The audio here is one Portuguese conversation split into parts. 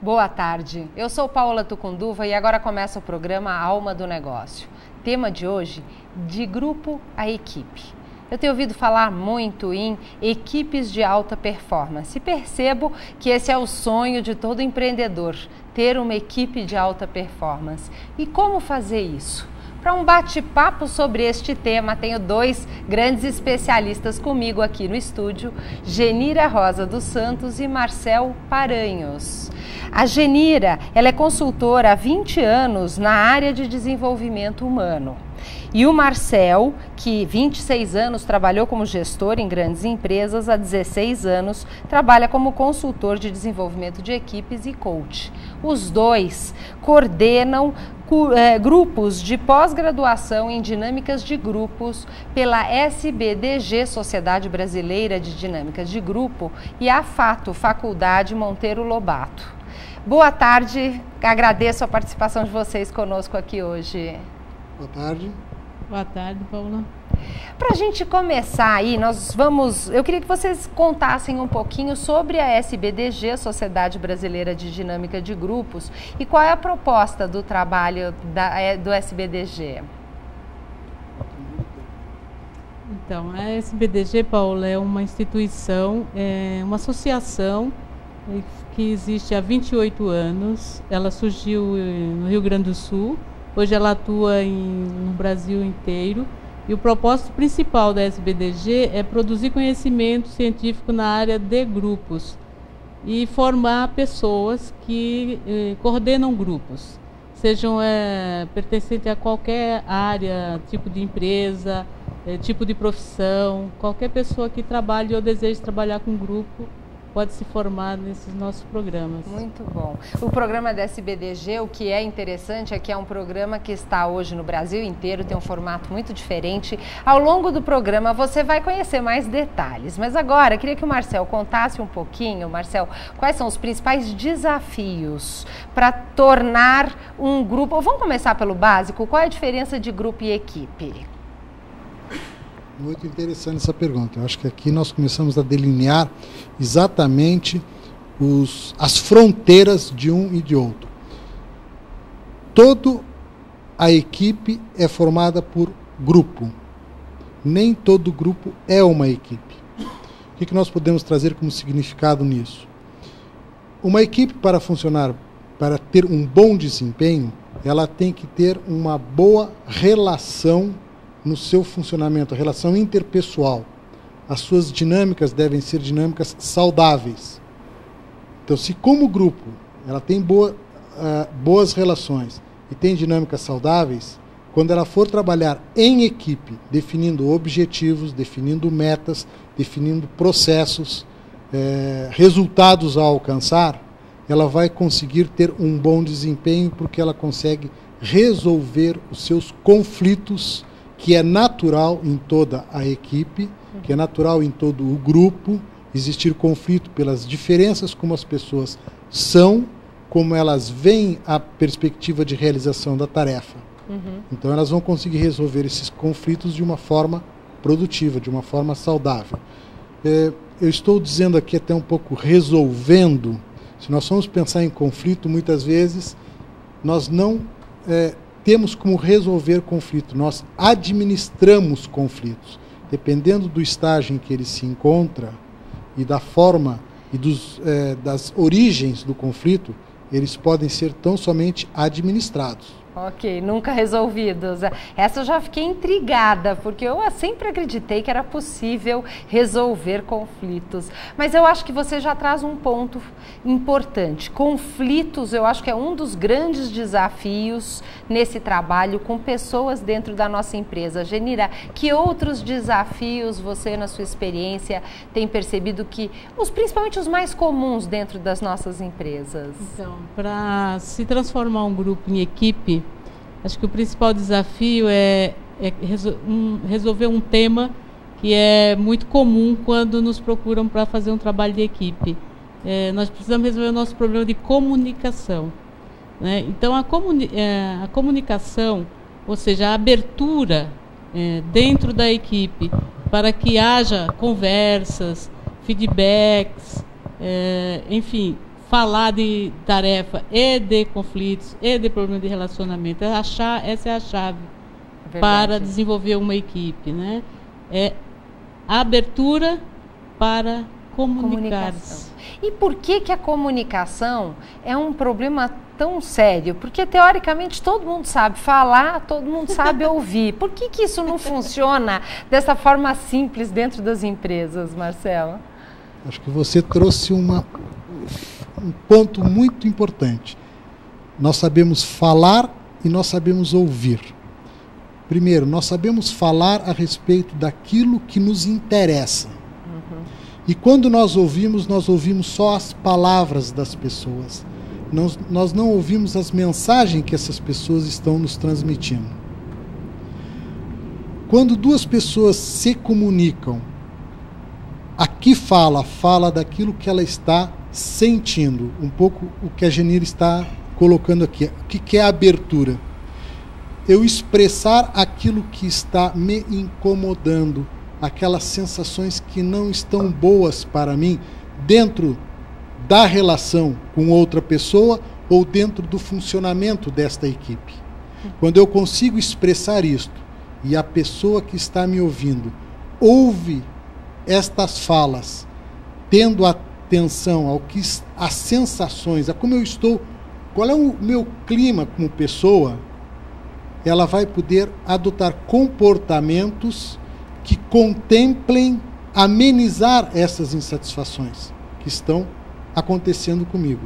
Boa tarde, eu sou Paola Tucunduva e agora começa o programa Alma do Negócio. Tema de hoje, de grupo a equipe. Eu tenho ouvido falar muito em equipes de alta performance e percebo que esse é o sonho de todo empreendedor, ter uma equipe de alta performance. E como fazer isso? Para um bate-papo sobre este tema, tenho dois grandes especialistas comigo aqui no estúdio, Genira Rosa dos Santos e Marcel Paranhos. A Genira, ela é consultora há 20 anos na área de desenvolvimento humano. E o Marcel, que 26 anos trabalhou como gestor em grandes empresas, há 16 anos trabalha como consultor de desenvolvimento de equipes e coach. Os dois coordenam grupos de pós-graduação em dinâmicas de grupos pela SBDG, Sociedade Brasileira de Dinâmicas de Grupo, e a FATO, Faculdade Monteiro Lobato. Boa tarde, agradeço a participação de vocês conosco aqui hoje. Boa tarde. Boa tarde, Paula. Para a gente começar aí, eu queria que vocês contassem um pouquinho sobre a SBDG, Sociedade Brasileira de Dinâmica de Grupos, e qual é a proposta do trabalho do SBDG. Então, a SBDG, Paula, é uma instituição, uma associação que existe há 28 anos. Ela surgiu no Rio Grande do Sul, hoje ela atua no Brasil inteiro. E o propósito principal da SBDG é produzir conhecimento científico na área de grupos e formar pessoas que coordenam grupos, sejam pertencentes a qualquer área, tipo de empresa, tipo de profissão. Qualquer pessoa que trabalhe ou deseje trabalhar com grupo pode se formar nesses nossos programas. Muito bom. O programa da SBDG, o que é interessante é que é um programa que está hoje no Brasil inteiro, tem um formato muito diferente. Ao longo do programa você vai conhecer mais detalhes, mas agora eu queria que o Marcel contasse um pouquinho, Marcel, quais são os principais desafios para tornar um grupo... Vamos começar pelo básico, qual é a diferença de grupo e equipe? Muito interessante essa pergunta. Eu acho que aqui nós começamos a delinear exatamente as fronteiras de um e de outro. Toda a equipe é formada por grupo. Nem todo grupo é uma equipe. O que nós podemos trazer como significado nisso? Uma equipe, para funcionar, para ter um bom desempenho, ela tem que ter uma boa relação no seu funcionamento, a relação interpessoal. As suas dinâmicas devem ser dinâmicas saudáveis. Então, se como grupo ela tem boas relações e tem dinâmicas saudáveis, quando ela for trabalhar em equipe, definindo objetivos, definindo metas, definindo processos, resultados a alcançar, ela vai conseguir ter um bom desempenho, porque ela consegue resolver os seus conflitos, que é natural em toda a equipe, que é natural em todo o grupo, existir conflito pelas diferenças como as pessoas são, como elas veem a perspectiva de realização da tarefa. Então elas vão conseguir resolver esses conflitos de uma forma produtiva, de uma forma saudável. Eu estou dizendo aqui até um pouco resolvendo. Se nós formos pensar em conflito, muitas vezes nós não temos como resolver conflito, nós administramos conflitos. Dependendo do estágio em que ele se encontra e da forma e das origens do conflito, eles podem ser tão somente administrados. Ok, nunca resolvidos. Essa eu já fiquei intrigada, porque eu sempre acreditei que era possível resolver conflitos. Mas eu acho que você já traz um ponto importante. Conflitos, eu acho que é um dos grandes desafios nesse trabalho com pessoas dentro da nossa empresa. Genira, que outros desafios você, na sua experiência, tem percebido que, principalmente os mais comuns dentro das nossas empresas? Então, para se transformar um grupo em equipe, acho que o principal desafio é resolver um tema que é muito comum quando nos procuram para fazer um trabalho de equipe. Nós precisamos resolver o nosso problema de comunicação, né? Então, a comunicação, ou seja, a abertura dentro da equipe para que haja conversas, feedbacks, enfim, falar de tarefa e de conflitos e de problemas de relacionamento. Essa é a chave para desenvolver uma equipe, né? É a abertura para comunicar-se. E por que a comunicação é um problema tão sério? Porque, teoricamente, todo mundo sabe falar, todo mundo sabe ouvir. Por que isso não funciona dessa forma simples dentro das empresas, Marcelo? Acho que você trouxe um ponto muito importante. Nós sabemos falar e nós sabemos ouvir. Primeiro, nós sabemos falar a respeito daquilo que nos interessa. E quando nós ouvimos só as palavras das pessoas. Nós não ouvimos as mensagens que essas pessoas estão nos transmitindo. Quando duas pessoas se comunicam, aqui fala daquilo que ela está sentindo. Um pouco o que a Genira está colocando aqui. O que é a abertura? Eu expressar aquilo que está me incomodando, aquelas sensações que não estão boas para mim dentro da relação com outra pessoa ou dentro do funcionamento desta equipe. Quando eu consigo expressar isto e a pessoa que está me ouvindo ouve estas falas, tendo atenção ao que as sensações, a como eu estou, qual é o meu clima como pessoa, ela vai poder adotar comportamentos que contemplem amenizar essas insatisfações que estão acontecendo comigo.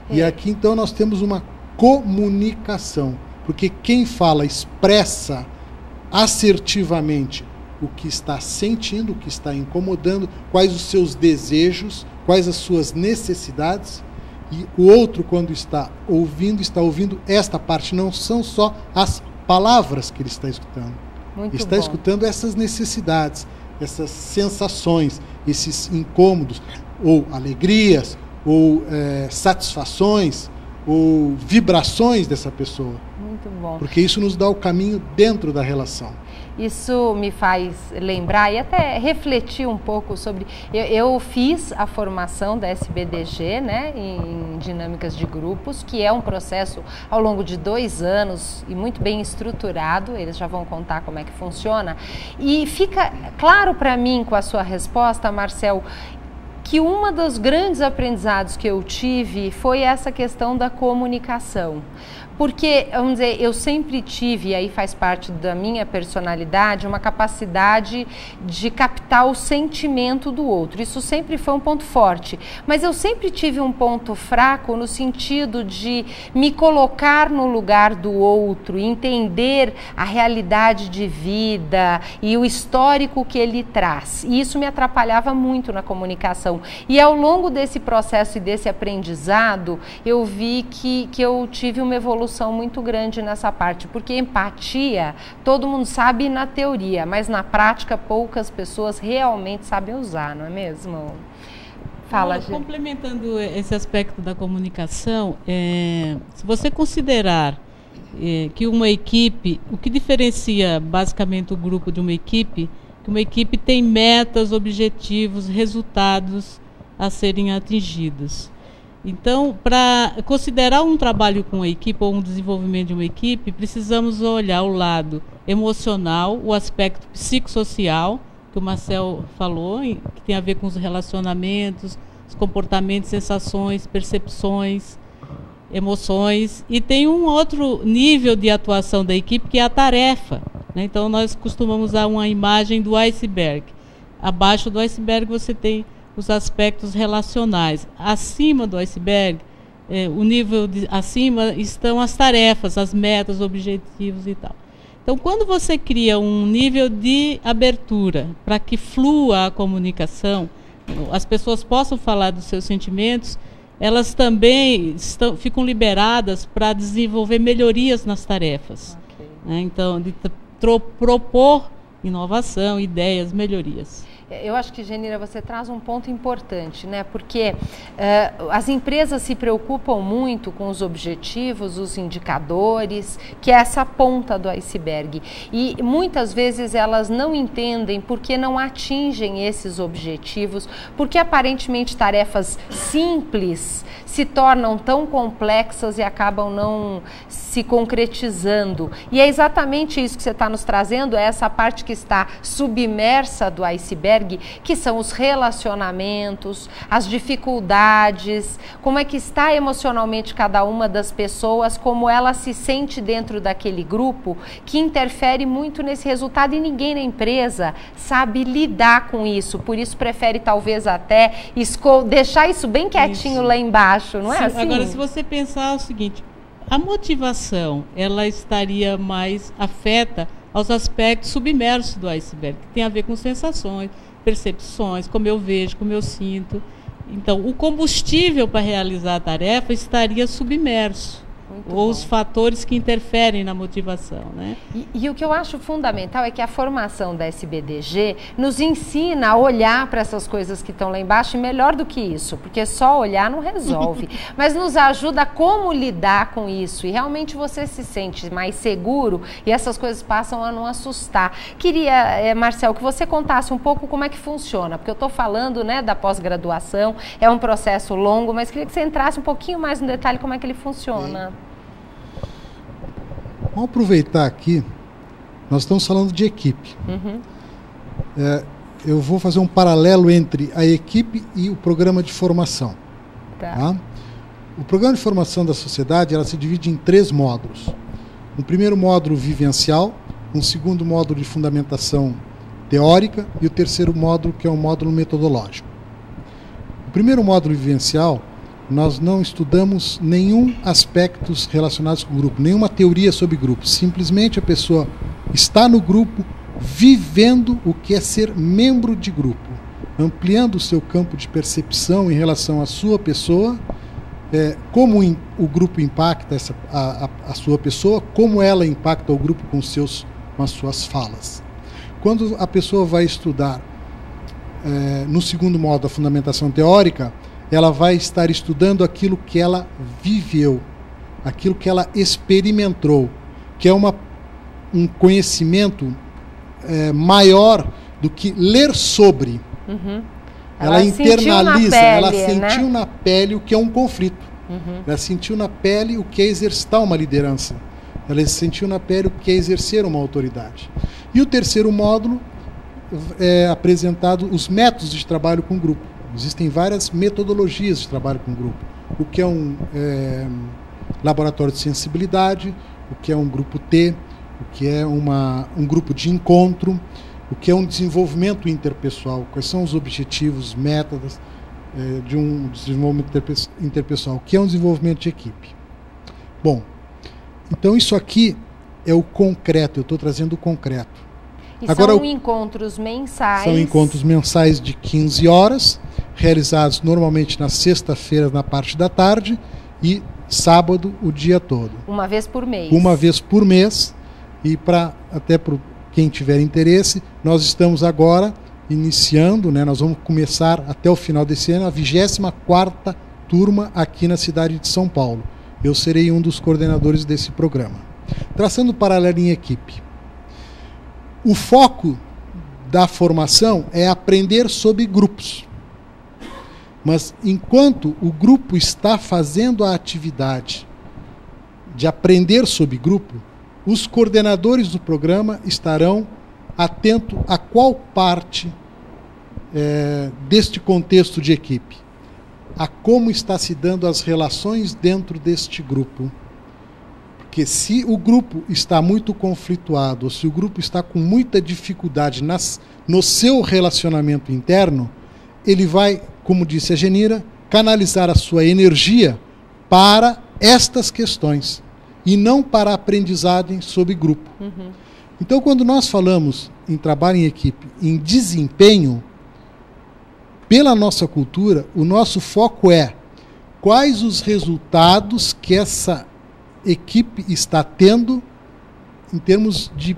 E aqui então nós temos uma comunicação, porque quem fala expressa assertivamente o que está sentindo, o que está incomodando, quais os seus desejos, quais as suas necessidades, e o outro, quando está ouvindo esta parte, não são só as palavras que ele está escutando. Está escutando essas necessidades, essas sensações, esses incômodos, ou alegrias, ou satisfações, ou vibrações dessa pessoa. Muito bom. Porque isso nos dá o caminho dentro da relação. Isso me faz lembrar e até refletir um pouco sobre... Eu fiz a formação da SBDG, né, em dinâmicas de grupos, que é um processo ao longo de 2 anos e muito bem estruturado. Eles já vão contar como é que funciona. E fica claro para mim, com a sua resposta, Marcel, que um dos grandes aprendizados que eu tive foi essa questão da comunicação. Porque, vamos dizer, eu sempre tive, e aí faz parte da minha personalidade, uma capacidade de captar o sentimento do outro. Isso sempre foi um ponto forte. Mas eu sempre tive um ponto fraco no sentido de me colocar no lugar do outro, entender a realidade de vida e o histórico que ele traz. E isso me atrapalhava muito na comunicação. E ao longo desse processo e desse aprendizado, eu vi que eu tive uma evolução muito grande nessa parte, porque empatia todo mundo sabe na teoria, mas na prática poucas pessoas realmente sabem usar, não é mesmo? Fala, gente. Complementando esse aspecto da comunicação, se você considerar que uma equipe, o que diferencia basicamente o grupo de uma equipe, que uma equipe tem metas, objetivos, resultados a serem atingidos. Então, para considerar um trabalho com a equipe ou um desenvolvimento de uma equipe, precisamos olhar o lado emocional, o aspecto psicossocial, que o Marcel falou, que tem a ver com os relacionamentos, os comportamentos, sensações, percepções, emoções. E tem um outro nível de atuação da equipe, que é a tarefa, né? Então, nós costumamos usar uma imagem do iceberg. Abaixo do iceberg você tem os aspectos relacionais. Acima do iceberg, o nível acima estão as tarefas, as metas, objetivos e tal. Então, quando você cria um nível de abertura para que flua a comunicação, as pessoas possam falar dos seus sentimentos, elas também ficam liberadas para desenvolver melhorias nas tarefas. Okay. Né? Então, de propor inovação, ideias, melhorias. Eu acho que, Genira, você traz um ponto importante, né? Porque as empresas se preocupam muito com os objetivos, os indicadores, que é essa ponta do iceberg. E muitas vezes elas não entendem por que não atingem esses objetivos, porque aparentemente tarefas simples se tornam tão complexas e acabam não se concretizando. E é exatamente isso que você está nos trazendo, é essa parte que está submersa do iceberg, que são os relacionamentos, as dificuldades, como é que está emocionalmente cada uma das pessoas, como ela se sente dentro daquele grupo, que interfere muito nesse resultado, e ninguém na empresa sabe lidar com isso, por isso prefere talvez até deixar isso bem quietinho lá embaixo, não é assim? Agora, se você pensar o seguinte, a motivação, ela estaria mais afeta aos aspectos submersos do iceberg, que tem a ver com sensações, percepções, como eu vejo, como eu sinto. Então, o combustível para realizar a tarefa estaria submerso. Ou os fatores que interferem na motivação, né? E o que eu acho fundamental é que a formação da SBDG nos ensina a olhar para essas coisas que estão lá embaixo, e melhor do que isso, porque só olhar não resolve, mas nos ajuda a como lidar com isso, e realmente você se sente mais seguro e essas coisas passam a não assustar. Queria, Marcel, que você contasse um pouco como é que funciona, porque eu estou falando, né, da pós-graduação, é um processo longo, mas queria que você entrasse um pouquinho mais no detalhe como é que ele funciona. Vamos aproveitar aqui, nós estamos falando de equipe. Eu vou fazer um paralelo entre a equipe e o programa de formação. Tá? O programa de formação da sociedade, ela se divide em 3 módulos. Um primeiro módulo vivencial, um segundo módulo de fundamentação teórica e o terceiro módulo, que é um módulo metodológico. O primeiro módulo vivencial, nós não estudamos nenhum aspecto relacionado com o grupo, nenhuma teoria sobre grupo. Simplesmente a pessoa está no grupo, vivendo o que é ser membro de grupo, ampliando o seu campo de percepção em relação à sua pessoa, como o grupo impacta a sua pessoa, como ela impacta o grupo com as suas falas. Quando a pessoa vai estudar no segundo módulo, a fundamentação teórica, ela vai estar estudando aquilo que ela viveu, aquilo que ela experimentou, que é um conhecimento maior do que ler sobre. Ela internaliza, ela sentiu na pele o que é um conflito. Ela sentiu na pele o que é exercitar uma liderança. Ela sentiu na pele o que é exercer uma autoridade. E o terceiro módulo é apresentado os métodos de trabalho com grupo. Existem várias metodologias de trabalho com grupo. O que é um laboratório de sensibilidade, o que é um grupo T, o que é um grupo de encontro, o que é um desenvolvimento interpessoal, quais são os objetivos, métodos de um desenvolvimento interpessoal, o que é um desenvolvimento de equipe. Bom, então isso aqui é o concreto, eu estou trazendo o concreto. E agora, são encontros mensais. São encontros mensais de 15 horas, realizados normalmente na sexta-feira, na parte da tarde, e sábado, o dia todo. Uma vez por mês. Uma vez por mês. E até para quem tiver interesse, nós estamos agora iniciando, né, nós vamos começar até o final desse ano, a 24ª turma aqui na cidade de São Paulo. Eu serei um dos coordenadores desse programa. Traçando paralelo em equipe. O foco da formação é aprender sobre grupos. Mas enquanto o grupo está fazendo a atividade de aprender sobre grupo, os coordenadores do programa estarão atentos a qual parte deste contexto de equipe, a como está se dando as relações dentro deste grupo. Porque se o grupo está muito conflituado, ou se o grupo está com muita dificuldade no seu relacionamento interno, ele vai, como disse a Genira, canalizar a sua energia para estas questões e não para a aprendizagem sobre grupo. Então, quando nós falamos em trabalho em equipe, em desempenho, pela nossa cultura, o nosso foco é quais os resultados que essa equipe está tendo em termos de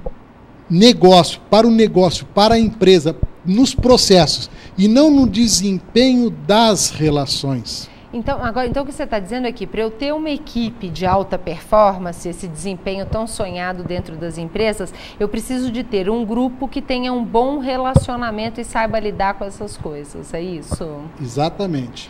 negócio, para o negócio, para a empresa, nos processos e não no desempenho das relações. Então, o que você está dizendo é que para eu ter uma equipe de alta performance, esse desempenho tão sonhado dentro das empresas, eu preciso de ter um grupo que tenha um bom relacionamento e saiba lidar com essas coisas, é isso? Exatamente.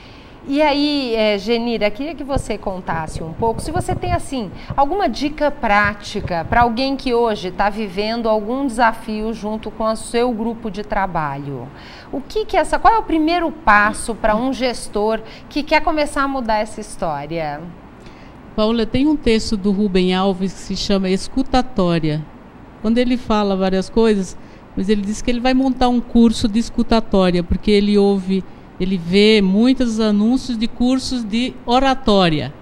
E aí, Genira, queria que você contasse um pouco, se você tem, assim, alguma dica prática para alguém que hoje está vivendo algum desafio junto com o seu grupo de trabalho. Qual é o primeiro passo para um gestor que quer começar a mudar essa história? Paula, tem um texto do Rubem Alves que se chama Escutatória. Quando ele fala várias coisas, mas ele diz que ele vai montar um curso de escutatória, porque ele vê muitos anúncios de cursos de oratória,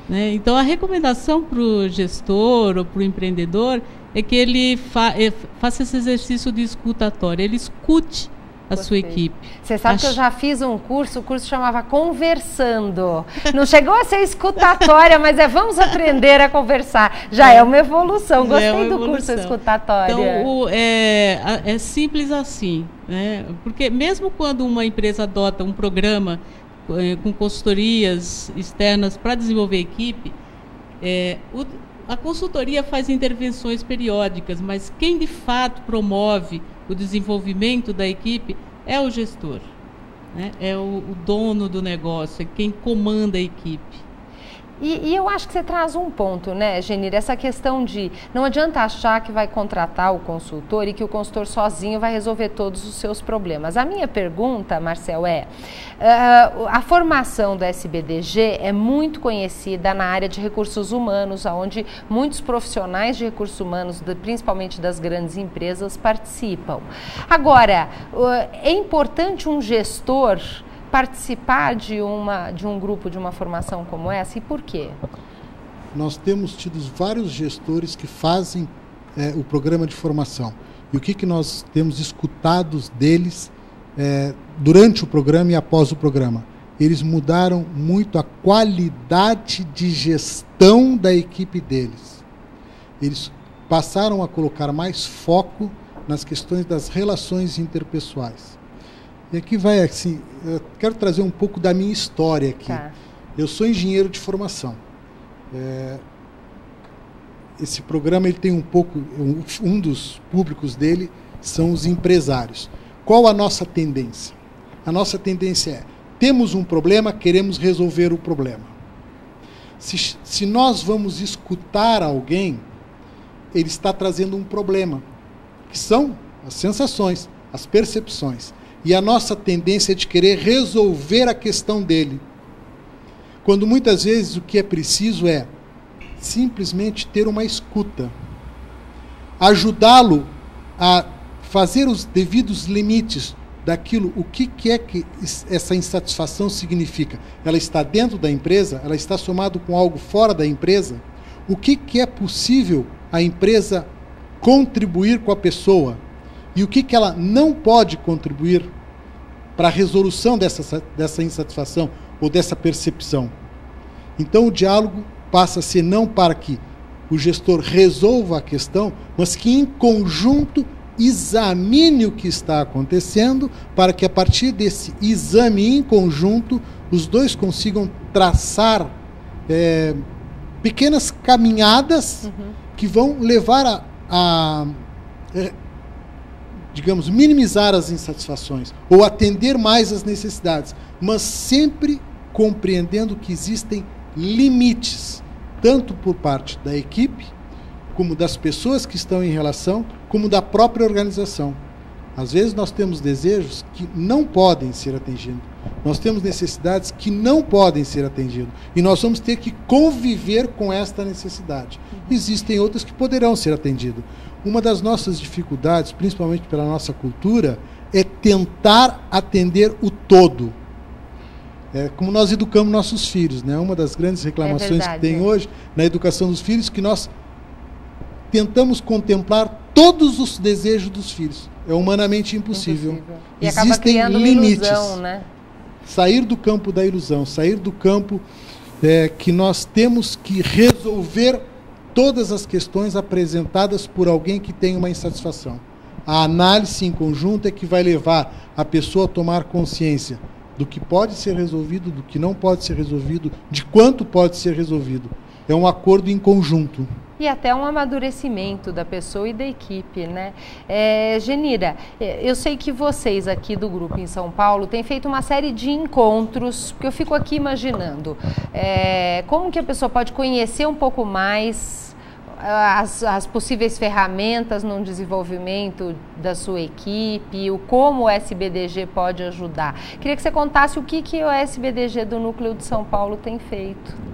né? Então, a recomendação para o gestor ou para o empreendedor é que ele faça esse exercício de escutatória, ele escute a sua equipe. Você sabe que eu já fiz um curso, o curso chamava Conversando. Não chegou a ser escutatória, mas vamos aprender a conversar. Já é uma evolução, gostei do curso escutatória. Então, é simples assim, né? Porque mesmo quando uma empresa adota um programa com consultorias externas para desenvolver equipe, a consultoria faz intervenções periódicas, mas quem de fato promove o desenvolvimento da equipe é o gestor, né? É o dono do negócio, é quem comanda a equipe. E eu acho que você traz um ponto, né, Genira? Essa questão de não adianta achar que vai contratar o consultor e que o consultor sozinho vai resolver todos os seus problemas. A minha pergunta, Marcel, a formação do SBDG é muito conhecida na área de recursos humanos, onde muitos profissionais de recursos humanos, principalmente das grandes empresas, participam. Agora, é importante um gestor participar de um grupo, de uma formação como essa, e por quê? Nós temos tido vários gestores que fazem o programa de formação. E o que nós temos escutado deles durante o programa e após o programa? Eles mudaram muito a qualidade de gestão da equipe deles. Eles passaram a colocar mais foco nas questões das relações interpessoais. E aqui vai assim, eu quero trazer um pouco da minha história aqui. Tá. Eu sou engenheiro de formação. Esse programa ele tem um dos públicos dele são os empresários. Qual a nossa tendência? A nossa tendência temos um problema, queremos resolver o problema. Se nós vamos escutar alguém, ele está trazendo um problema, que são as sensações, as percepções. E a nossa tendência é de querer resolver a questão dele. Quando muitas vezes o que é preciso é simplesmente ter uma escuta. Ajudá-lo a fazer os devidos limites daquilo, o que é que essa insatisfação significa. Ela está dentro da empresa? Ela está somado com algo fora da empresa? O que é possível a empresa contribuir com a pessoa? E o que ela não pode contribuir para a resolução dessa insatisfação ou dessa percepção? Então, o diálogo passa a ser não para que o gestor resolva a questão, mas que, em conjunto, examine o que está acontecendo, para que, a partir desse exame em conjunto, os dois consigam traçar pequenas caminhadas que vão levar digamos, minimizar as insatisfações ou atender mais as necessidades, mas sempre compreendendo que existem limites, tanto por parte da equipe, como das pessoas que estão em relação, como da própria organização. Às vezes nós temos desejos que não podem ser atendidos, nós temos necessidades que não podem ser atendidas, e nós vamos ter que conviver com esta necessidade. Existem outras que poderão ser atendidas. Uma das nossas dificuldades, principalmente pela nossa cultura, é tentar atender o todo. Como nós educamos nossos filhos, né? Uma das grandes reclamações que tem hoje na educação dos filhos, que nós tentamos contemplar todos os desejos dos filhos. É humanamente impossível. E existem limites. Ilusão, né? Sair do campo da ilusão, sair do campo que nós temos que resolver todas as questões apresentadas por alguém que tem uma insatisfação. A análise em conjunto é que vai levar a pessoa a tomar consciência do que pode ser resolvido, do que não pode ser resolvido, de quanto pode ser resolvido. É um acordo em conjunto. E até um amadurecimento da pessoa e da equipe, né? Genira, eu sei que vocês aqui do grupo em São Paulo têm feito uma série de encontros, porque eu fico aqui imaginando como que a pessoa pode conhecer um pouco mais as possíveis ferramentas no desenvolvimento da sua equipe, como o SBDG pode ajudar. Queria que você contasse o que o SBDG do Núcleo de São Paulo tem feito.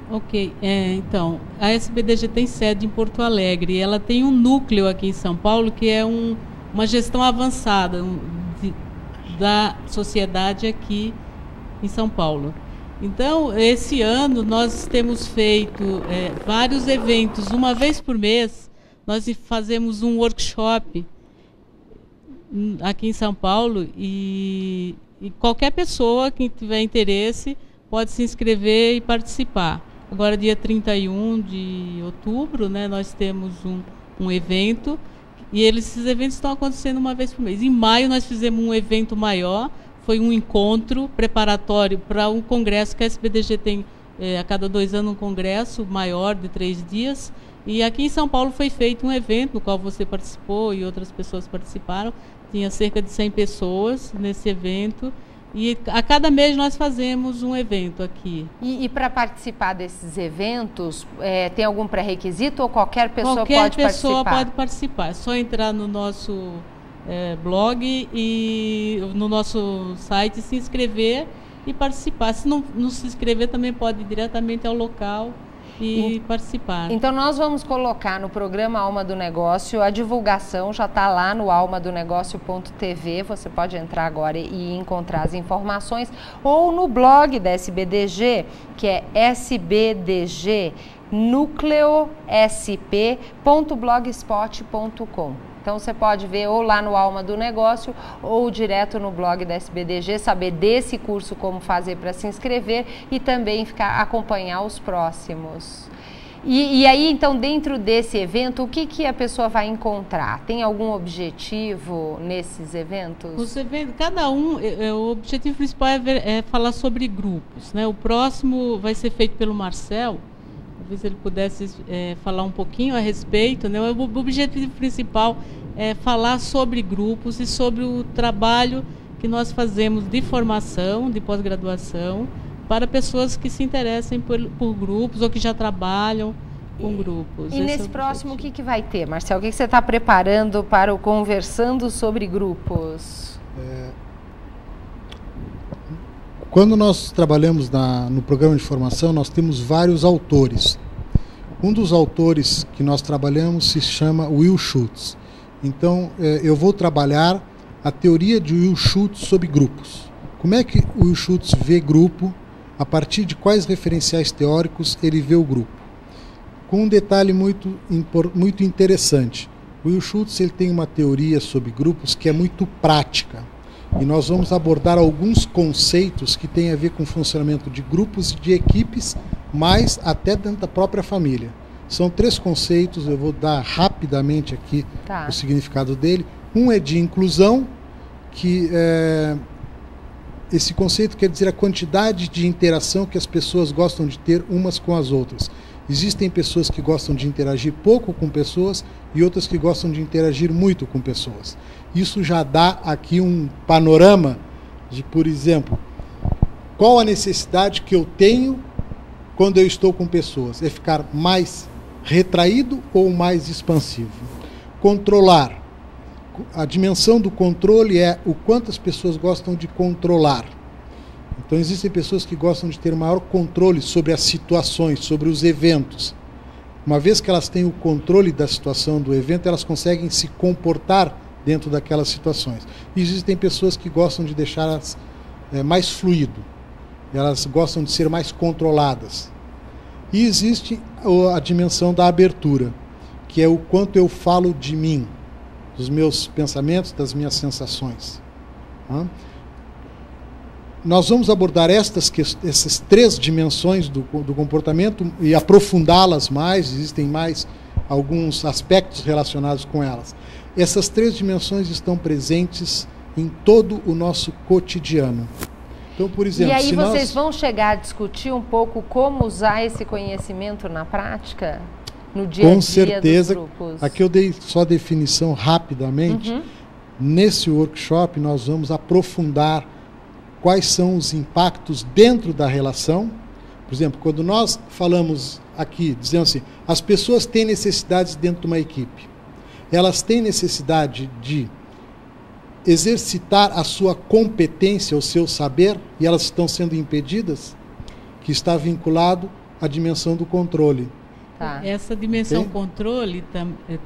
Ok, então, a SBDG tem sede em Porto Alegre. Ela tem um núcleo aqui em São Paulo que é uma gestão avançada da sociedade aqui em São Paulo. Então, esse ano nós temos feito vários eventos. Uma vez por mês, nós fazemos um workshop aqui em São Paulo e qualquer pessoa que tiver interesse pode se inscrever e participar. Agora, dia 31 de outubro, né, nós temos um evento e esses eventos estão acontecendo uma vez por mês. Em maio, nós fizemos um evento maior, foi um encontro preparatório para um congresso que a SBDG tem a cada 2 anos um congresso maior de 3 dias. E aqui em São Paulo foi feito um evento no qual você participou e outras pessoas participaram. Tinha cerca de 100 pessoas nesse evento. E a cada mês nós fazemos um evento aqui. E para participar desses eventos, tem algum pré-requisito ou qualquer pessoa pode participar? Qualquer pessoa pode participar. É só entrar no nosso blog e no nosso site, se inscrever e participar. Se não se inscrever, também pode ir diretamente ao local e participar. Então nós vamos colocar no programa Alma do Negócio, a divulgação já está lá no almadonegócio.tv, você pode entrar agora e encontrar as informações, ou no blog da SBDG, que é sbdgnucleosp.blogspot.com. Então você pode ver ou lá no Alma do Negócio ou direto no blog da SBDG, saber desse curso como fazer para se inscrever e também acompanhar os próximos. E aí, então, dentro desse evento, o que a pessoa vai encontrar? Tem algum objetivo nesses eventos? Os eventos, cada um, o objetivo principal é falar sobre grupos, né? O próximo vai ser feito pelo Marcel. Talvez ele pudesse falar um pouquinho a respeito, né? O objetivo principal é falar sobre grupos e sobre o trabalho que nós fazemos de formação, de pós-graduação, para pessoas que se interessem por grupos ou que já trabalham com grupos. E nesse próximo, o que vai ter, Marcel? O que você está preparando para o Conversando sobre Grupos? Quando nós trabalhamos no programa de formação, nós temos vários autores. Um dos autores que nós trabalhamos se chama Will Schultz. Então, eu vou trabalhar a teoria de Will Schultz sobre grupos. Como é que o Will Schultz vê grupo, a partir de quais referenciais teóricos ele vê o grupo. Com um detalhe muito interessante. O Will Schultz ele tem uma teoria sobre grupos que é muito prática. E nós vamos abordar alguns conceitos que têm a ver com o funcionamento de grupos e de equipes, mas até dentro da própria família. São 3 conceitos, eu vou dar rapidamente aqui o significado dele. Um é de inclusão, que esse conceito quer dizer a quantidade de interação que as pessoas gostam de ter umas com as outras. Existem pessoas que gostam de interagir pouco com pessoas e outras que gostam de interagir muito com pessoas. Isso já dá aqui um panorama de, por exemplo, qual a necessidade que eu tenho quando eu estou com pessoas? É ficar mais retraído ou mais expansivo? Controlar. A dimensão do controle é o quanto as pessoas gostam de controlar. Então existem pessoas que gostam de ter maior controle sobre as situações, sobre os eventos. Uma vez que elas têm o controle da situação do evento, elas conseguem se comportar dentro daquelas situações. E existem pessoas que gostam de deixá-las mais fluido. Elas gostam de ser mais controladas. E existe a dimensão da abertura, que é o quanto eu falo de mim, dos meus pensamentos, das minhas sensações. Nós vamos abordar essas 3 dimensões do comportamento e aprofundá-las mais. Existem mais alguns aspectos relacionados com elas. Essas 3 dimensões estão presentes em todo o nosso cotidiano. Então, por exemplo, e aí vocês vão chegar a discutir um pouco como usar esse conhecimento na prática, no dia a dia com certeza, dos grupos? Aqui eu dei só a definição rapidamente. Nesse workshop nós vamos aprofundar quais são os impactos dentro da relação. Por exemplo, quando nós falamos aqui, dizendo assim, as pessoas têm necessidades dentro de uma equipe. Elas têm necessidade de exercitar a sua competência, o seu saber, e elas estão sendo impedidas, que está vinculado à dimensão do controle. Tá. Essa dimensão controle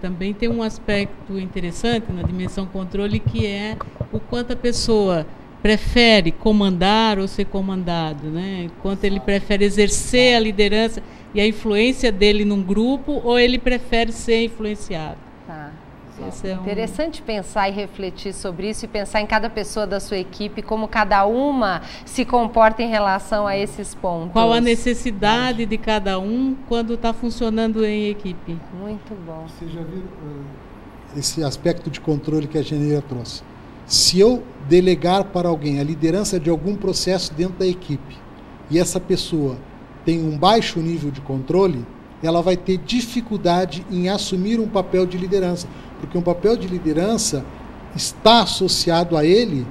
também tem um aspecto interessante na dimensão controle, que é o quanto a pessoa prefere comandar ou ser comandado, né? Quanto ele prefere exercer a liderança e a influência dele num grupo, ou ele prefere ser influenciado. Tá. Esse é interessante pensar e refletir sobre isso, e pensar em cada pessoa da sua equipe, como cada uma se comporta em relação a esses pontos. Qual a necessidade de cada um quando está funcionando em equipe. Muito bom. Você já viu esse aspecto de controle que a Janeira trouxe? Se eu delegar para alguém a liderança de algum processo dentro da equipe, e essa pessoa tem um baixo nível de controle, ela vai ter dificuldade em assumir um papel de liderança, porque um papel de liderança está associado a ele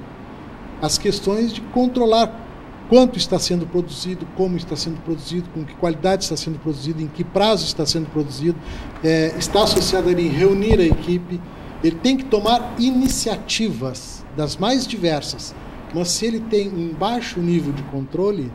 as questões de controlar quanto está sendo produzido, como está sendo produzido, com que qualidade está sendo produzido, em que prazo está sendo produzido, está associado a ele em reunir a equipe. Ele tem que tomar iniciativas das mais diversas, mas se ele tem um baixo nível de controle,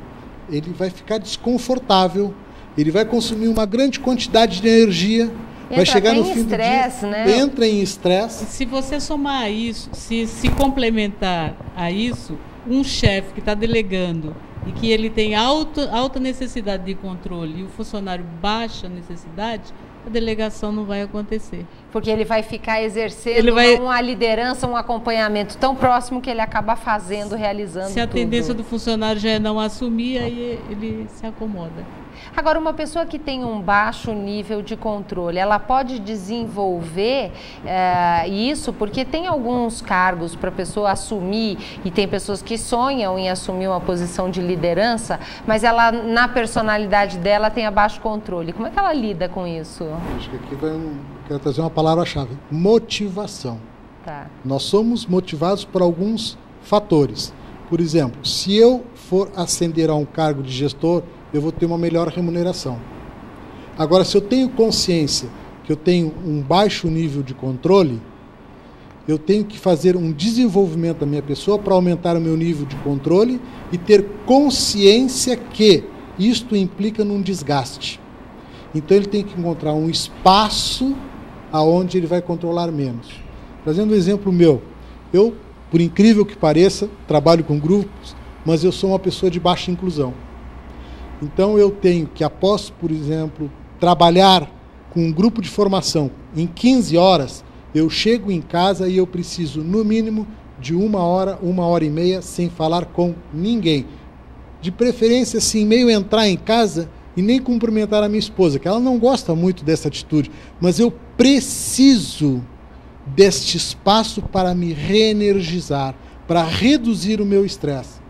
ele vai ficar desconfortável, ele vai consumir uma grande quantidade de energia, vai chegar no fim do dia, né? Entra em estresse. Se você somar a isso, se complementar a isso, um chefe que está delegando e que ele tem alta necessidade de controle, e o funcionário baixa necessidade, a delegação não vai acontecer. Porque ele vai ficar exercendo uma liderança, um acompanhamento tão próximo que ele acaba fazendo, realizando tudo. Se a tendência do funcionário já é não assumir, aí ele se acomoda. Agora, uma pessoa que tem um baixo nível de controle, ela pode desenvolver isso? Porque tem alguns cargos para a pessoa assumir, e tem pessoas que sonham em assumir uma posição de liderança, mas ela, na personalidade dela, tem baixo controle. Como é que ela lida com isso? Acho que aqui quero trazer uma palavra-chave: motivação. Tá. Nós somos motivados por alguns fatores. Por exemplo, se eu for ascender a um cargo de gestor, eu vou ter uma melhor remuneração. Agora, se eu tenho consciência que eu tenho um baixo nível de controle, eu tenho que fazer um desenvolvimento da minha pessoa para aumentar o meu nível de controle e ter consciência que isto implica num desgaste. Então, ele tem que encontrar um espaço aonde ele vai controlar menos. Trazendo um exemplo meu, eu, por incrível que pareça, trabalho com grupos, mas eu sou uma pessoa de baixa inclusão. Então eu tenho que, após, por exemplo, trabalhar com um grupo de formação em 15 horas, eu chego em casa e eu preciso, no mínimo, de 1 hora, 1h30, sem falar com ninguém. De preferência, assim, meio entrar em casa e nem cumprimentar a minha esposa, que ela não gosta muito dessa atitude, mas eu preciso deste espaço para me reenergizar, para reduzir o meu estresse.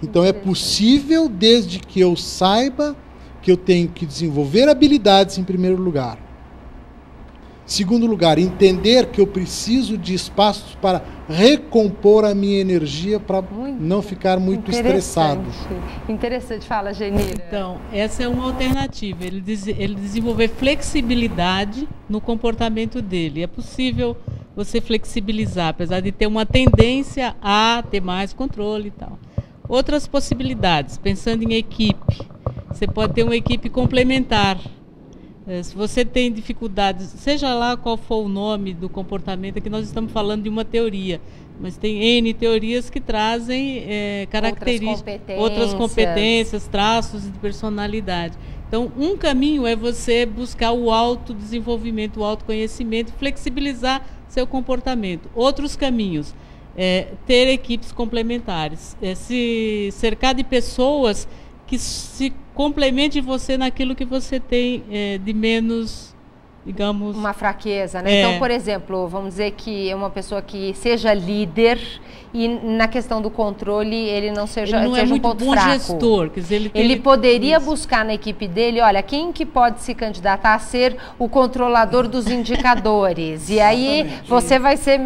Então é possível desde que eu saiba que eu tenho que desenvolver habilidades em primeiro lugar. Segundo lugar, entender que eu preciso de espaços para recompor a minha energia para não ficar muito estressado. Interessante, fala, Janeira. Então, essa é uma alternativa, ele desenvolver flexibilidade no comportamento dele. É possível você flexibilizar, apesar de ter uma tendência a ter mais controle e tal. Outras possibilidades, pensando em equipe, você pode ter uma equipe complementar. Se você tem dificuldades, seja lá qual for o nome do comportamento, aqui nós estamos falando de uma teoria, mas tem N teorias que trazem características, outras competências, traços de personalidade. Então, um caminho é você buscar o autodesenvolvimento, o autoconhecimento, flexibilizar seu comportamento. Outros caminhos, ter equipes complementares, se cercar de pessoas que se complementem você naquilo que você tem de menos digamos... Uma fraqueza, né? É. Então, por exemplo, vamos dizer que é uma pessoa que seja líder e na questão do controle ele não seja, ele não seja é muito um ponto bom fraco. gestor, quer dizer, Ele poderia buscar na equipe dele, olha, quem que pode se candidatar a ser o controlador dos indicadores? E aí você vai ser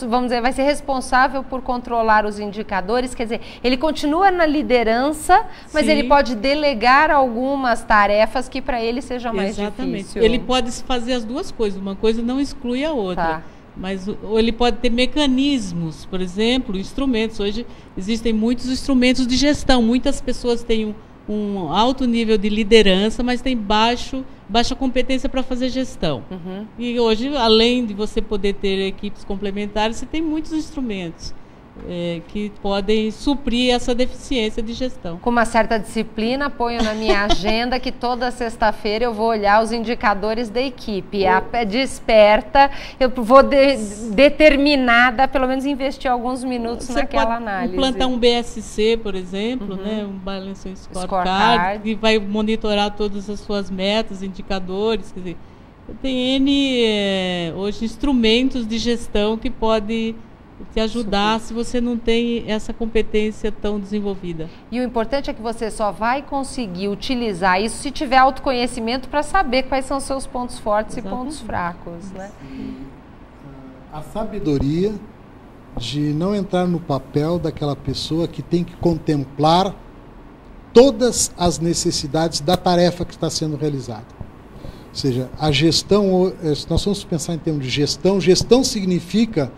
vamos dizer, vai ser responsável por controlar os indicadores, quer dizer, ele continua na liderança, mas Sim. ele pode delegar algumas tarefas que para ele seja mais difícil. Ele pode fazer as duas coisas, uma coisa não exclui a outra. Tá. Mas ou ele pode ter mecanismos, por exemplo, instrumentos. Hoje existem muitos instrumentos de gestão. Muitas pessoas têm um alto nível de liderança, mas têm baixa competência para fazer gestão. Uhum. E hoje, além de você poder ter equipes complementares, você tem muitos instrumentos que podem suprir essa deficiência de gestão. Com uma certa disciplina, ponho na minha agenda que toda sexta-feira eu vou olhar os indicadores da equipe. Desperta, eu vou determinada, pelo menos investir alguns minutos Você naquela pode análise. Implantar um BSC, por exemplo, né, um Balancing Scorecard, que vai monitorar todas as suas metas, indicadores. Quer dizer, tem N hoje instrumentos de gestão que podem te ajudar se você não tem essa competência tão desenvolvida. E o importante é que você só vai conseguir utilizar isso se tiver autoconhecimento para saber quais são seus pontos fortes e pontos fracos, né? A sabedoria de não entrar no papel daquela pessoa que tem que contemplar todas as necessidades da tarefa que está sendo realizada. Ou seja, a gestão, se nós vamos pensar em termos de gestão, gestão significa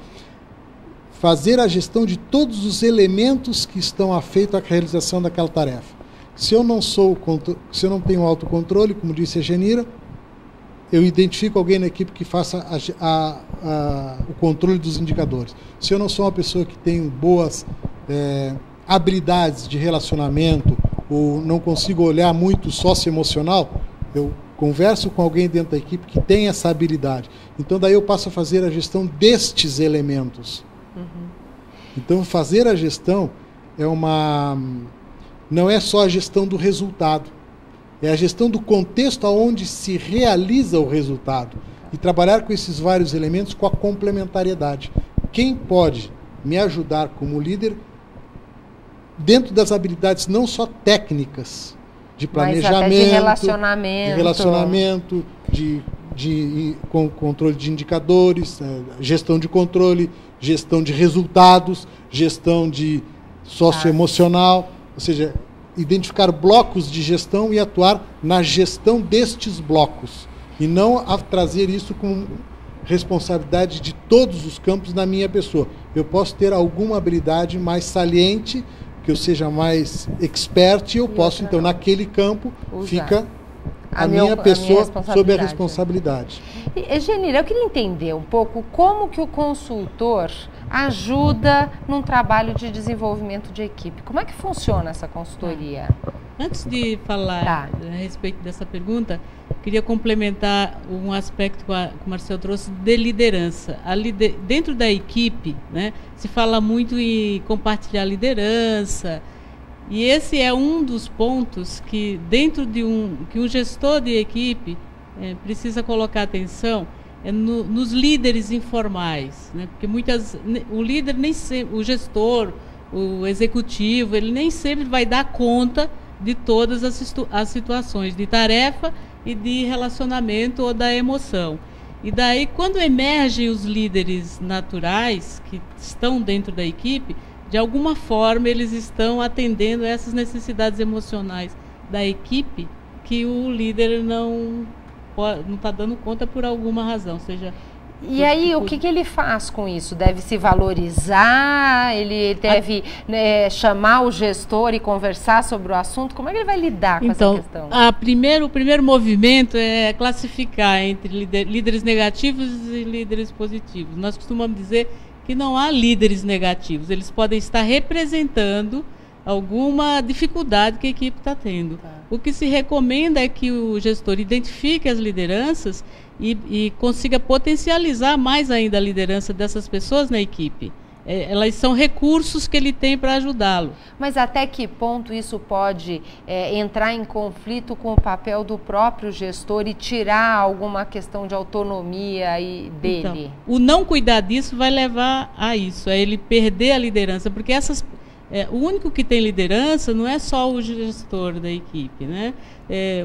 fazer a gestão de todos os elementos que estão afeitos à realização daquela tarefa. Se eu não tenho autocontrole, como disse a Genira, eu identifico alguém na equipe que faça o controle dos indicadores. Se eu não sou uma pessoa que tem boas habilidades de relacionamento, ou não consigo olhar muito socioemocional, eu converso com alguém dentro da equipe que tem essa habilidade. Então daí eu passo a fazer a gestão destes elementos. Uhum. Então fazer a gestão não é só a gestão do resultado, é a gestão do contexto onde se realiza o resultado e trabalhar com esses vários elementos com a complementariedade. Quem pode me ajudar como líder dentro das habilidades não só técnicas de planejamento, mas até de relacionamento, com controle de indicadores, gestão de controle, gestão de resultados, gestão de socioemocional, ou seja, identificar blocos de gestão e atuar na gestão destes blocos, e não trazer isso com responsabilidade de todos os campos na minha pessoa. Eu posso ter alguma habilidade mais saliente, que eu seja mais expert, e eu posso, então, naquele campo, fica a minha pessoa sob a responsabilidade. Genira, eu queria entender um pouco como que o consultor ajuda num trabalho de desenvolvimento de equipe. Como é que funciona essa consultoria? Antes de falar a respeito dessa pergunta, queria complementar um aspecto que o Marcel trouxe de liderança. Dentro da equipe, né, se fala muito em compartilhar liderança, e esse é um dos pontos que, dentro de que um gestor de equipe precisa colocar atenção, nos líderes informais, né? Porque o líder nem sempre, o gestor, o executivo, ele nem sempre vai dar conta de todas as situações de tarefa e de relacionamento ou da emoção. E daí, quando emergem os líderes naturais que estão dentro da equipe, de alguma forma eles estão atendendo essas necessidades emocionais da equipe que o líder não está dando conta por alguma razão, seja... E aí, o que ele faz com isso? Deve se valorizar? Ele deve chamar o gestor e conversar sobre o assunto? Como é que ele vai lidar com essa questão? O primeiro movimento é classificar entre líderes negativos e líderes positivos. Nós costumamos dizer que não há líderes negativos. Eles podem estar representando alguma dificuldade que a equipe está tendo. O que se recomenda é que o gestor identifique as lideranças e consiga potencializar mais ainda a liderança dessas pessoas na equipe. elas são recursos que ele tem para ajudá-lo. Mas até que ponto isso pode entrar em conflito com o papel do próprio gestor e tirar alguma questão de autonomia dele? Então, o não cuidar disso vai levar a isso, a ele perder a liderança, porque o único que tem liderança não é só o gestor da equipe, né?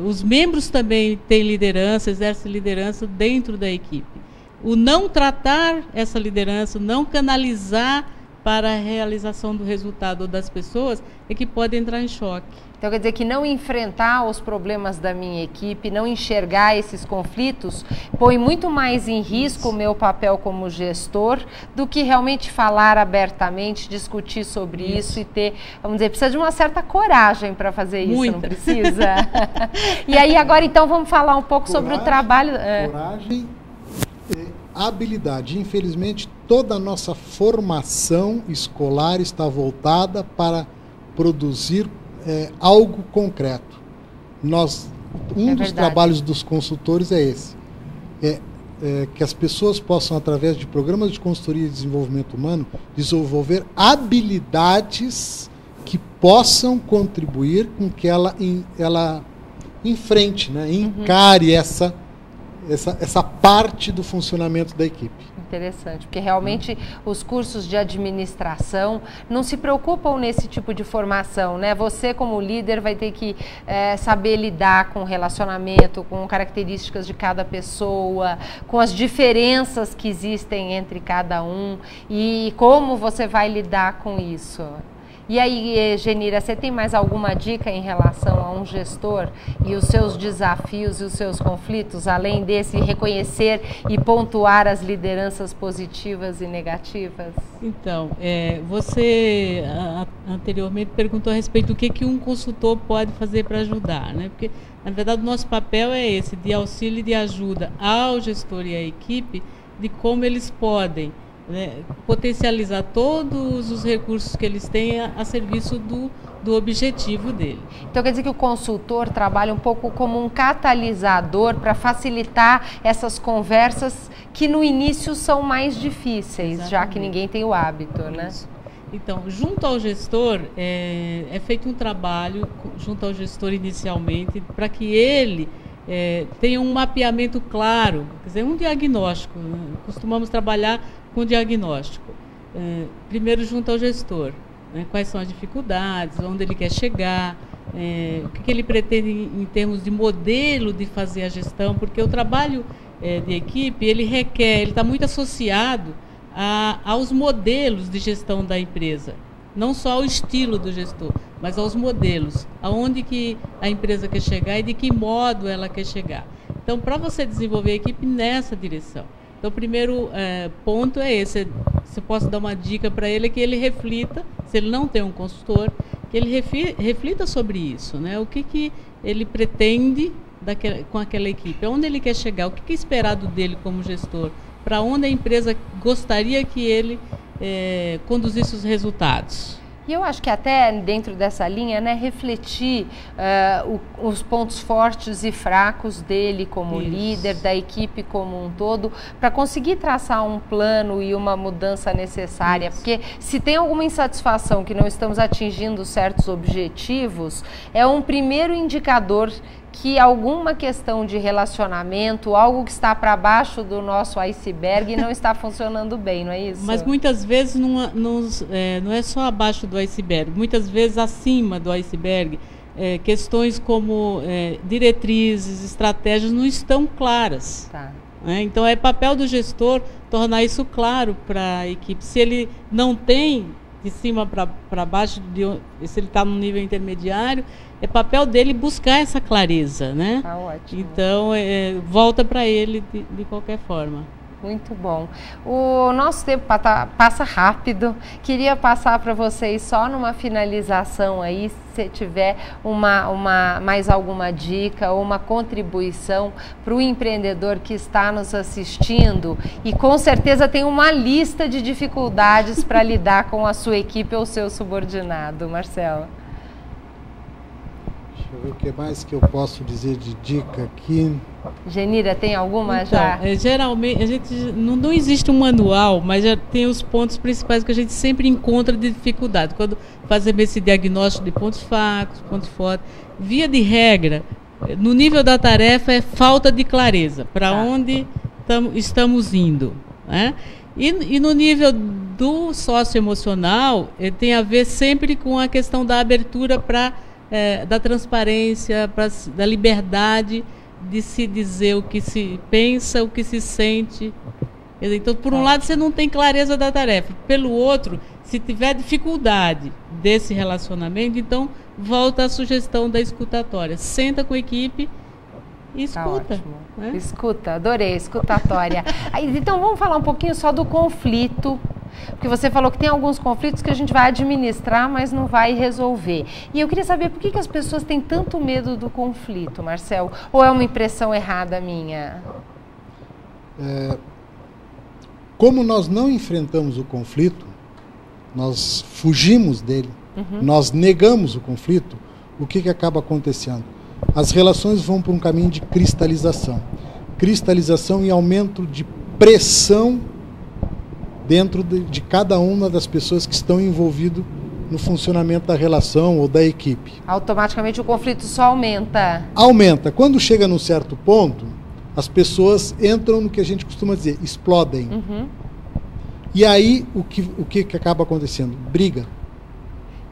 Os membros também têm liderança, exercem liderança dentro da equipe. O não tratar essa liderança, não canalizar para a realização do resultado das pessoas é que pode entrar em choque. Então quer dizer que não enfrentar os problemas da minha equipe, não enxergar esses conflitos, põe muito mais em risco o meu papel como gestor do que realmente falar abertamente, discutir sobre isso e ter, vamos dizer, precisa de uma certa coragem para fazer isso, Muita. Não precisa? E aí agora então vamos falar um pouco sobre o trabalho... Coragem e habilidade. Infelizmente toda a nossa formação escolar está voltada para produzir algo concreto. Um dos trabalhos dos consultores é esse, que as pessoas possam, através de programas de consultoria e desenvolvimento humano, desenvolver habilidades que possam contribuir com que ela enfrente, né, encare essa parte do funcionamento da equipe. Interessante, porque realmente os cursos de administração não se preocupam nesse tipo de formação, né? Você como líder vai ter que saber lidar com relacionamento, com características de cada pessoa, com as diferenças que existem entre cada um e como você vai lidar com isso. E aí, Genira, você tem mais alguma dica em relação a um gestor e os seus desafios e os seus conflitos, além desse reconhecer e pontuar as lideranças positivas e negativas? Então, você anteriormente perguntou a respeito do que um consultor pode fazer para ajudar, né? Porque, na verdade, o nosso papel é esse, de auxílio e de ajuda ao gestor e à equipe, de como eles podem potencializar todos os recursos que eles têm a serviço do objetivo dele. Então quer dizer que o consultor trabalha um pouco como um catalisador para facilitar essas conversas que no início são mais difíceis, exatamente, já que ninguém tem o hábito, né? Então, junto ao gestor, é feito um trabalho junto ao gestor inicialmente para que ele tenha um mapeamento claro, quer dizer, um diagnóstico. Costumamos trabalhar com diagnóstico. Primeiro junto ao gestor, né? Quais são as dificuldades, onde ele quer chegar, o que ele pretende em termos de modelo de fazer a gestão, porque o trabalho de equipe, ele está muito associado aos modelos de gestão da empresa, não só ao estilo do gestor, mas aos modelos, aonde que a empresa quer chegar e de que modo ela quer chegar. Então, para você desenvolver a equipe nessa direção. Então, o primeiro ponto é esse. Se eu posso dar uma dica para ele, é que ele reflita, se ele não tem um consultor, que ele reflita sobre isso, né? O que ele pretende com aquela equipe, aonde ele quer chegar, o que é esperado dele como gestor, para onde a empresa gostaria que ele conduzisse os resultados. E eu acho que até dentro dessa linha, né, refletir os pontos fortes e fracos dele como líder, da equipe como um todo, para conseguir traçar um plano e uma mudança necessária. Porque se tem alguma insatisfação que não estamos atingindo certos objetivos, é um primeiro indicador que alguma questão de relacionamento, algo que está para baixo do nosso iceberg não está funcionando bem, não é isso? Mas muitas vezes não é só abaixo do iceberg, muitas vezes acima do iceberg, questões como diretrizes, estratégias não estão claras. Tá. Então é papel do gestor tornar isso claro para a equipe. Se ele não tem de cima para baixo, se ele está no nível intermediário, é papel dele buscar essa clareza, né? Tá ótimo. Então, volta para ele de qualquer forma. Muito bom. O nosso tempo passa rápido. Queria passar para vocês só numa finalização aí, se tiver mais alguma dica ou uma contribuição para o empreendedor que está nos assistindo e com certeza tem uma lista de dificuldades para lidar com a sua equipe ou seu subordinado. Marcelo. Deixa eu ver o que mais que eu posso dizer de dica aqui. Genira, tem alguma então, já? Geralmente, a gente não existe um manual, mas já tem os pontos principais que a gente sempre encontra de dificuldade. Quando fazemos esse diagnóstico de pontos fracos, pontos fortes, via de regra, no nível da tarefa é falta de clareza, para onde estamos indo, né? E no nível do socioemocional, tem a ver sempre com a questão da abertura da transparência, da liberdade de se dizer o que se pensa, o que se sente. Então, por um lado, você não tem clareza da tarefa. Pelo outro, se tiver dificuldade desse relacionamento, então volta à sugestão da escutatória. Senta com a equipe e escuta. Né? Escuta, adorei, escutatória. Então, vamos falar um pouquinho só do conflito. Porque você falou que tem alguns conflitos que a gente vai administrar, mas não vai resolver. E eu queria saber por que as pessoas têm tanto medo do conflito, Marcel? Ou é uma impressão errada minha? Como nós não enfrentamos o conflito, nós fugimos dele, nós negamos o conflito, o que acaba acontecendo? As relações vão para um caminho de cristalização. Cristalização e aumento de pressão dentro de cada uma das pessoas que estão envolvidas no funcionamento da relação ou da equipe. Automaticamente o conflito só aumenta. Aumenta. Quando chega num certo ponto, as pessoas entram no que a gente costuma dizer, explodem. E aí, o que acaba acontecendo? Briga.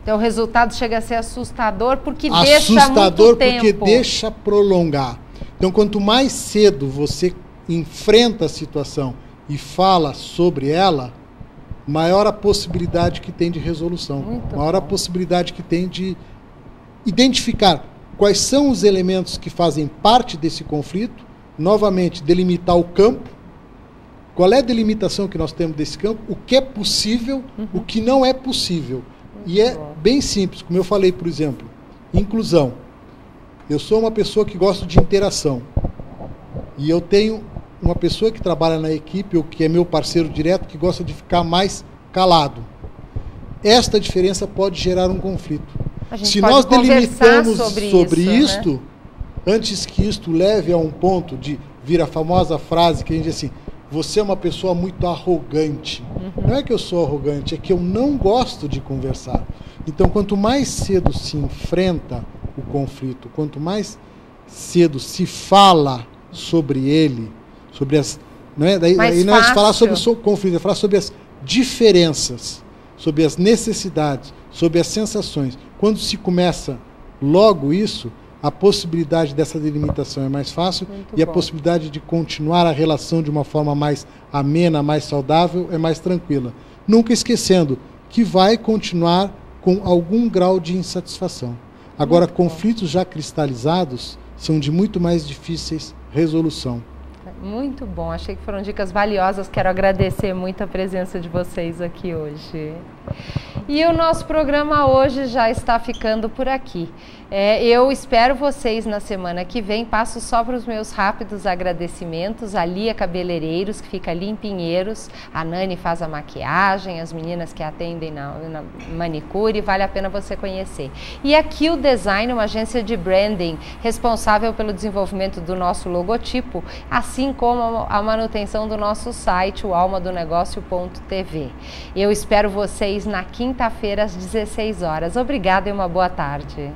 Então o resultado chega a ser assustador porque deixa assustador muito tempo. Porque deixa prolongar. Então, quanto mais cedo você enfrenta a situação e fala sobre ela, maior a possibilidade que tem de resolução. Muito maior a possibilidade que tem de identificar quais são os elementos que fazem parte desse conflito, novamente delimitar o campo, qual é a delimitação que nós temos desse campo, o que é possível, o que não é possível. E é bem simples, como eu falei, por exemplo, inclusão. Eu sou uma pessoa que gosta de interação. E eu tenho uma pessoa que trabalha na equipe, ou que é meu parceiro direto, que gosta de ficar mais calado. Esta diferença pode gerar um conflito. Se nós delimitamos sobre isto, né? Antes que isto leve a um ponto de vir a famosa frase que a gente diz assim, você é uma pessoa muito arrogante. Não é que eu sou arrogante, é que eu não gosto de conversar. Então, quanto mais cedo se enfrenta o conflito, quanto mais cedo se fala sobre ele, sobre as... Não é? Daí não é de falar sobre o conflito, é falar sobre as diferenças, sobre as necessidades, sobre as sensações. Quando se começa logo isso, a possibilidade dessa delimitação é mais fácil e a possibilidade de continuar a relação de uma forma mais amena, mais saudável, é mais tranquila. Nunca esquecendo que vai continuar com algum grau de insatisfação. Agora, conflitos já cristalizados são de muito mais difíceis resolução. Muito bom, achei que foram dicas valiosas, quero agradecer muito a presença de vocês aqui hoje. E o nosso programa hoje já está ficando por aqui. Eu espero vocês na semana que vem, passo só para os meus rápidos agradecimentos, a Lia Cabeleireiros, que fica ali em Pinheiros, a Nani faz a maquiagem, as meninas que atendem na manicure, vale a pena você conhecer. E aqui o Design, uma agência de branding, responsável pelo desenvolvimento do nosso logotipo, assim como a manutenção do nosso site, o almadonegócio.tv. Eu espero vocês na quinta-feira às 16 horas. Obrigada e uma boa tarde.